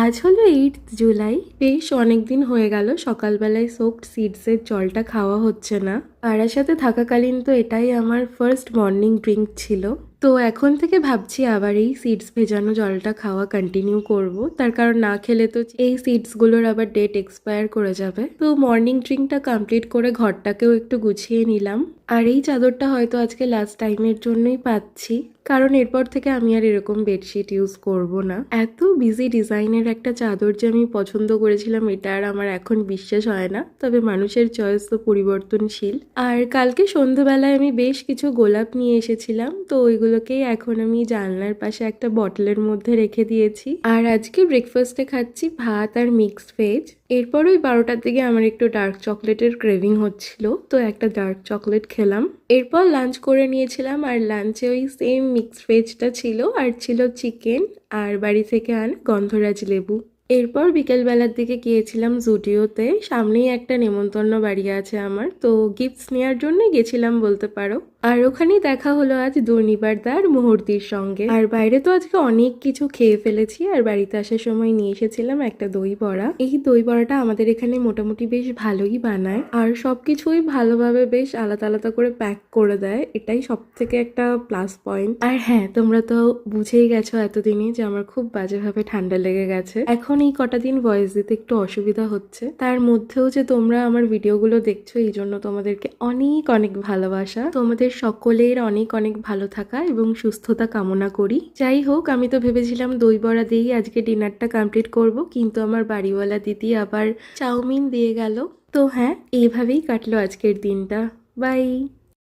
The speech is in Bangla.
আজ হলো 8 জুলাই। বেশ অনেকদিন হয়ে গেল সকালবেলায় সোকড সিডসের জলটা খাওয়া হচ্ছে না। বারাসাতে থাকাকালীন তো এটাই আমার ফার্স্ট মর্নিং ড্রিঙ্ক ছিল। তো এখন থেকে ভাবছি আবার এই সিডস ভেজানো জলটা খাওয়া কন্টিনিউ করব, তার কারণ না খেলে তো এই সিডসগুলোর আবার ডেট এক্সপায়ার করে যাবে। তো মর্নিং ড্রিঙ্কটা কমপ্লিট করে ঘরটাকেও একটু গুছিয়ে নিলাম। আর এই চাদরটা হয়তো আজকে লাস্ট টাইমের জন্যই পাচ্ছি, কারণ এরপর থেকে আমি আর এরকম বেডশিট ইউজ করব না। এত বিজি ডিজাইনের একটা চাদর যে আমি পছন্দ করেছিলাম এটা আর আমার এখন বিশ্বাস হয় না, তবে মানুষের চয়েস তো পরিবর্তনশীল। আর কালকে সন্ধ্যাবেলায় আমি বেশ কিছু গোলাপ নিয়ে এসেছিলাম, তো ওইগুলোকেই এখন আমি জানলার পাশে একটা বটলের মধ্যে রেখে দিয়েছি। আর আজকে ব্রেকফাস্টে খাচ্ছি ভাত আর মিক্সড ভেজ। এরপর ওই 12টার দিকে আমার একটু ডার্ক চকলেটের ক্রেভিং হচ্ছিল, তো একটা ডার্ক চকলেট খেলাম। এরপর লাঞ্চ করে নিয়েছিলাম, আর লাঞ্চে ওই সেম মিক্সড ভেজটা ছিল, আর ছিল চিকেন আর বাড়ি থেকে আনা গন্ধরাজ লেবু। এরপর বিকেলবেলার দিকে গিয়েছিলাম জুডিওতে, সামনেই একটা নেমন্তন্ন বাড়ি আছে আমার, তো গিফটস নেওয়ার জন্য গেছিলাম বলতে পারো। আর ওখানেই দেখা হলো আজ দুর্নিবারদা আর মুহূর্তির সঙ্গে। আর বাইরে তো আজকে অনেক কিছু খেয়ে ফেলেছি, আর বাড়িতে আসার সময় নিয়ে এসেছিলাম একটা দই বড়া। এই দই বড়াটা আমাদের এখানে মোটামুটি বেশ ভালোই বানায়, আর সবকিছুই ভালোভাবে বেশ আলাদা আলাদা করে প্যাক করে দেয়, এটাই সব থেকে একটা প্লাস পয়েন্ট। আর হ্যাঁ, তোমরা তো বুঝেই গেছো এতদিনই যে আমার খুব বাজেভাবে ঠান্ডা লেগে গেছে। এখন এই কটা দিন ভয়েস দিতে একটু অসুবিধা হচ্ছে, তার মধ্যেও যে তোমরা আমার ভিডিওগুলো দেখছো এই জন্য তোমাদেরকে অনেক অনেক ভালোবাসা। তোমাদের সকলের অনেক অনেক ভালো থাকা এবং সুস্থতা কামনা করি। যাই হোক, আমি তো ভেবেছিলাম দই বড়া দিয়েই আজকে ডিনারটা কমপ্লিট করব, কিন্তু আমার বাড়িওয়ালা দিদি আবার চাউমিন দিয়ে গেল। তো হ্যাঁ, এইভাবেই কাটলো আজকের দিনটা। বাই।